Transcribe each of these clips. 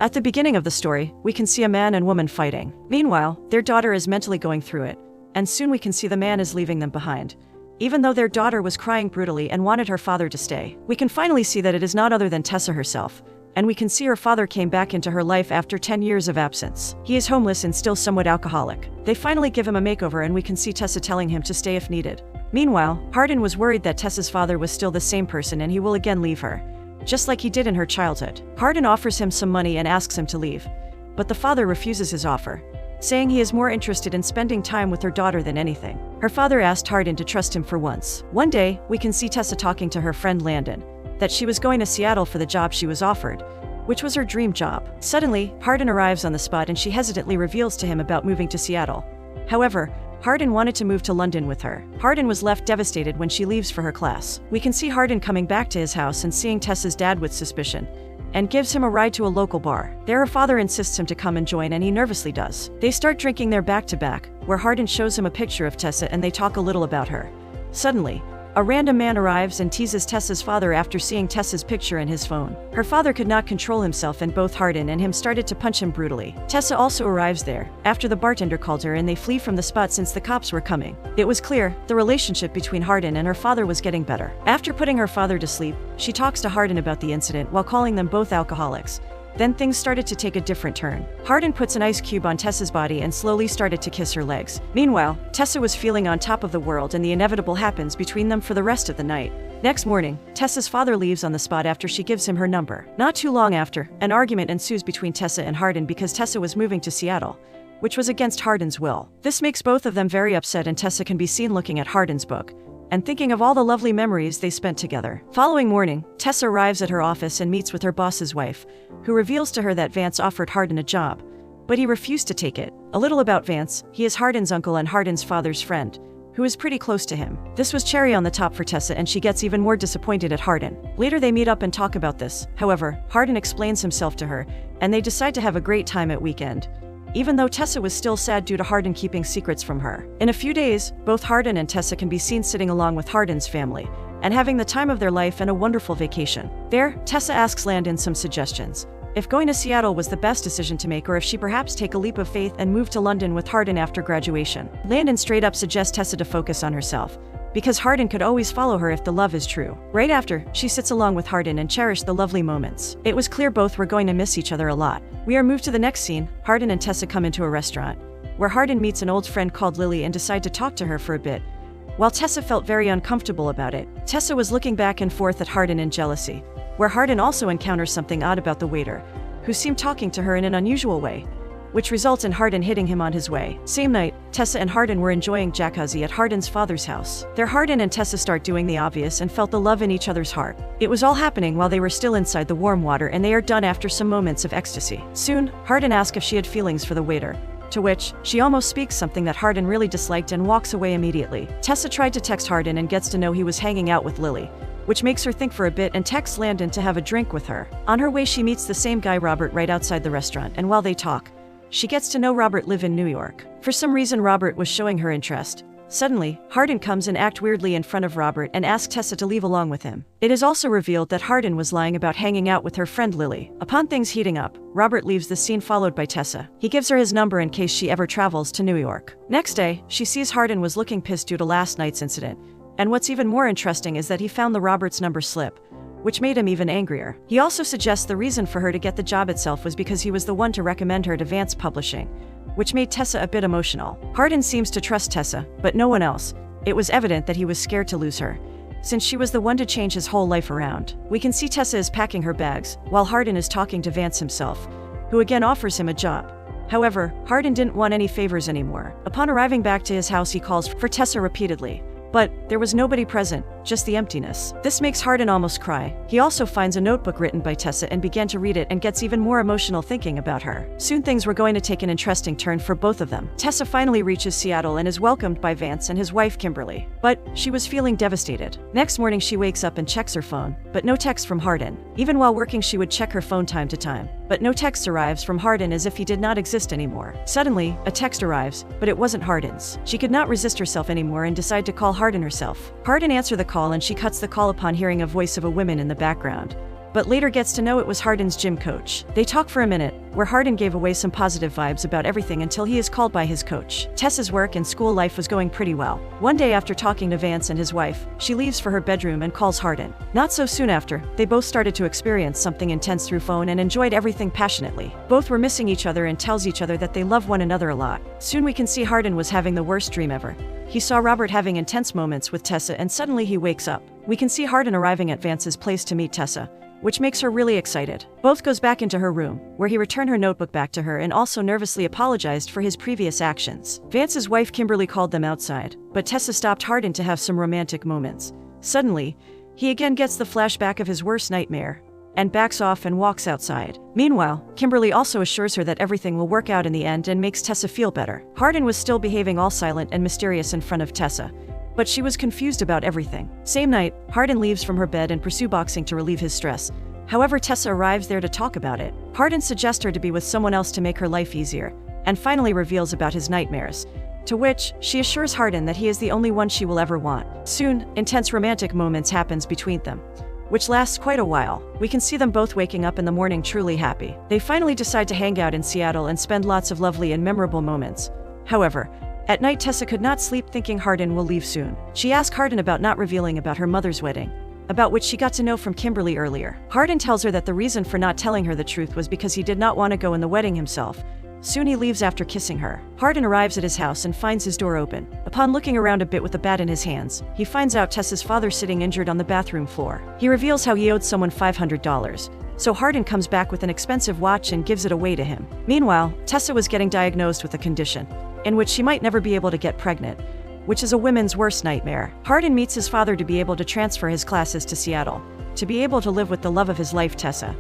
At the beginning of the story, we can see a man and woman fighting. Meanwhile, their daughter is mentally going through it, and soon we can see the man is leaving them behind. Even though their daughter was crying brutally and wanted her father to stay, we can finally see that it is not other than Tessa herself, and we can see her father came back into her life after 10 years of absence. He is homeless and still somewhat alcoholic. They finally give him a makeover and we can see Tessa telling him to stay if needed. Meanwhile, Hardin was worried that Tessa's father was still the same person and he will again leave her, just like he did in her childhood. Hardin offers him some money and asks him to leave, but the father refuses his offer, saying he is more interested in spending time with her daughter than anything. Her father asked Hardin to trust him for once. One day, we can see Tessa talking to her friend Landon, that she was going to Seattle for the job she was offered, which was her dream job. Suddenly, Hardin arrives on the spot and she hesitantly reveals to him about moving to Seattle. However, Hardin wanted to move to London with her. Hardin was left devastated when she leaves for her class. We can see Hardin coming back to his house and seeing Tessa's dad with suspicion, and gives him a ride to a local bar. There her father insists him to come and join and he nervously does. They start drinking their back-to-back, where Hardin shows him a picture of Tessa and they talk a little about her. Suddenly, a random man arrives and teases Tessa's father after seeing Tessa's picture in his phone. Her father could not control himself and both Hardin and him started to punch him brutally. Tessa also arrives there, after the bartender called her and they flee from the spot since the cops were coming. It was clear, the relationship between Hardin and her father was getting better. After putting her father to sleep, she talks to Hardin about the incident while calling them both alcoholics. Then things started to take a different turn. Hardin puts an ice cube on Tessa's body and slowly started to kiss her legs. Meanwhile, Tessa was feeling on top of the world and the inevitable happens between them for the rest of the night. Next morning, Tessa's father leaves on the spot after she gives him her number. Not too long after, an argument ensues between Tessa and Hardin because Tessa was moving to Seattle, which was against Hardin's will. This makes both of them very upset and Tessa can be seen looking at Hardin's book and thinking of all the lovely memories they spent together. Following morning, Tessa arrives at her office and meets with her boss's wife, who reveals to her that Vance offered Hardin a job, but he refused to take it. A little about Vance, he is Hardin's uncle and Hardin's father's friend, who is pretty close to him. This was cherry on the top for Tessa and she gets even more disappointed at Hardin. Later they meet up and talk about this. However, Hardin explains himself to her, and they decide to have a great time at weekend, even though Tessa was still sad due to Hardin keeping secrets from her. In a few days, both Hardin and Tessa can be seen sitting along with Hardin's family, and having the time of their life and a wonderful vacation. There, Tessa asks Landon some suggestions, if going to Seattle was the best decision to make or if she perhaps take a leap of faith and move to London with Hardin after graduation. Landon straight up suggests Tessa to focus on herself, because Hardin could always follow her if the love is true. Right after, she sits along with Hardin and cherished the lovely moments. It was clear both were going to miss each other a lot. We are moved to the next scene. Hardin and Tessa come into a restaurant, where Hardin meets an old friend called Lily and decide to talk to her for a bit. While Tessa felt very uncomfortable about it, Tessa was looking back and forth at Hardin in jealousy, where Hardin also encounters something odd about the waiter, who seemed talking to her in an unusual way, which results in Hardin hitting him on his way. Same night, Tessa and Hardin were enjoying jacuzzi at Hardin's father's house. There Hardin and Tessa start doing the obvious and felt the love in each other's heart. It was all happening while they were still inside the warm water and they are done after some moments of ecstasy. Soon, Hardin asks if she had feelings for the waiter, to which she almost speaks something that Hardin really disliked and walks away immediately. Tessa tried to text Hardin and gets to know he was hanging out with Lily, which makes her think for a bit and texts Landon to have a drink with her. On her way she meets the same guy Robert right outside the restaurant, and while they talk, she gets to know Robert live in New York. For some reason Robert was showing her interest. Suddenly, Hardin comes and acts weirdly in front of Robert and asks Tessa to leave along with him. It is also revealed that Hardin was lying about hanging out with her friend Lily. Upon things heating up, Robert leaves the scene followed by Tessa. He gives her his number in case she ever travels to New York. Next day, she sees Hardin was looking pissed due to last night's incident. And what's even more interesting is that he found the Robert's number slip, which made him even angrier. He also suggests the reason for her to get the job itself was because he was the one to recommend her to Vance Publishing, which made Tessa a bit emotional. Hardin seems to trust Tessa, but no one else. It was evident that he was scared to lose her, since she was the one to change his whole life around. We can see Tessa is packing her bags, while Hardin is talking to Vance himself, who again offers him a job. However, Hardin didn't want any favors anymore. Upon arriving back to his house he calls for Tessa repeatedly, but there was nobody present, just the emptiness. This makes Hardin almost cry. He also finds a notebook written by Tessa and began to read it and gets even more emotional thinking about her. Soon things were going to take an interesting turn for both of them. Tessa finally reaches Seattle and is welcomed by Vance and his wife Kimberly, but she was feeling devastated. Next morning she wakes up and checks her phone, but no text from Hardin. Even while working she would check her phone time to time, but no text arrives from Hardin as if he did not exist anymore. Suddenly, a text arrives, but it wasn't Hardin's. She could not resist herself anymore and decided to call Hardin herself. Hardin answered the call and she cuts the call upon hearing a voice of a woman in the background, but later gets to know it was Hardin's gym coach. They talk for a minute, where Hardin gave away some positive vibes about everything until he is called by his coach. Tessa's work and school life was going pretty well. One day after talking to Vance and his wife, she leaves for her bedroom and calls Hardin. Not so soon after, they both started to experience something intense through phone and enjoyed everything passionately. Both were missing each other and tells each other that they love one another a lot. Soon we can see Hardin was having the worst dream ever. He saw Robert having intense moments with Tessa and suddenly he wakes up. We can see Hardin arriving at Vance's place to meet Tessa, which makes her really excited. Both goes back into her room, where he returned her notebook back to her and also nervously apologized for his previous actions. Vance's wife Kimberly called them outside, but Tessa stopped Hardin to have some romantic moments. Suddenly, he again gets the flashback of his worst nightmare, and backs off and walks outside. Meanwhile, Kimberly also assures her that everything will work out in the end and makes Tessa feel better. Hardin was still behaving all silent and mysterious in front of Tessa, but she was confused about everything. Same night, Hardin leaves from her bed and pursue boxing to relieve his stress. However, Tessa arrives there to talk about it. Hardin suggests her to be with someone else to make her life easier, and finally reveals about his nightmares, to which she assures Hardin that he is the only one she will ever want. Soon, intense romantic moments happens between them, which lasts quite a while. We can see them both waking up in the morning truly happy. They finally decide to hang out in Seattle and spend lots of lovely and memorable moments. However, at night Tessa could not sleep thinking Hardin will leave soon. She asked Hardin about not revealing about her mother's wedding, about which she got to know from Kimberly earlier. Hardin tells her that the reason for not telling her the truth was because he did not want to go in the wedding himself. Soon he leaves after kissing her. Hardin arrives at his house and finds his door open. Upon looking around a bit with a bat in his hands, he finds out Tessa's father sitting injured on the bathroom floor. He reveals how he owed someone $500. So Hardin comes back with an expensive watch and gives it away to him. Meanwhile, Tessa was getting diagnosed with a condition in which she might never be able to get pregnant, which is a woman's worst nightmare. Hardin meets his father to be able to transfer his classes to Seattle, to be able to live with the love of his life, Tessa.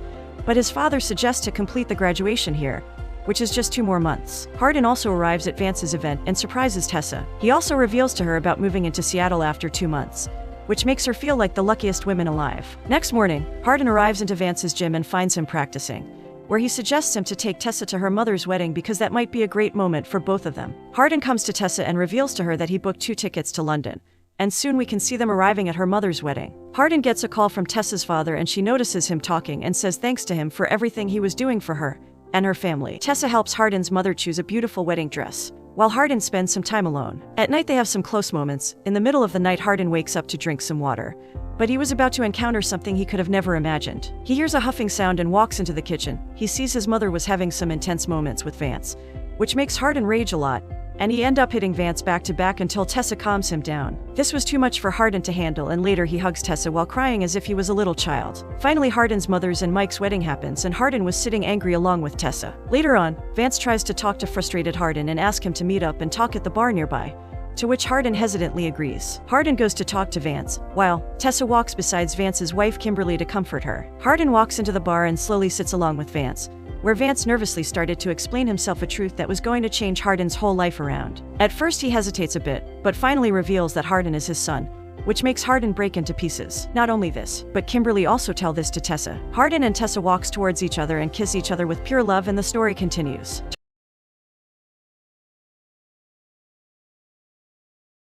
But his father suggests to complete the graduation here, which is just 2 more months. Hardin also arrives at Vance's event and surprises Tessa. He also reveals to her about moving into Seattle after 2 months, which makes her feel like the luckiest woman alive. Next morning, Hardin arrives into Vance's gym and finds him practicing, where he suggests him to take Tessa to her mother's wedding because that might be a great moment for both of them. Hardin comes to Tessa and reveals to her that he booked 2 tickets to London, and soon we can see them arriving at her mother's wedding. Hardin gets a call from Tessa's father and she notices him talking and says thanks to him for everything he was doing for her and her family. Tessa helps Hardin's mother choose a beautiful wedding dress, while Hardin spends some time alone. At night they have some close moments. In the middle of the night Hardin wakes up to drink some water, but he was about to encounter something he could have never imagined. He hears a huffing sound and walks into the kitchen. He sees his mother was having some intense moments with Vance, which makes Hardin rage a lot, and he ends up hitting Vance back to back until Tessa calms him down. This was too much for Hardin to handle, and later he hugs Tessa while crying as if he was a little child. Finally, Hardin's mother's and Mike's wedding happens and Hardin was sitting angry along with Tessa. Later on, Vance tries to talk to frustrated Hardin and ask him to meet up and talk at the bar nearby, to which Hardin hesitantly agrees. Hardin goes to talk to Vance, while Tessa walks beside Vance's wife Kimberly to comfort her. Hardin walks into the bar and slowly sits along with Vance, where Vance nervously started to explain himself a truth that was going to change Hardin's whole life around. At first he hesitates a bit, but finally reveals that Hardin is his son, which makes Hardin break into pieces. Not only this, but Kimberly also tell this to Tessa. Hardin and Tessa walks towards each other and kiss each other with pure love and the story continues.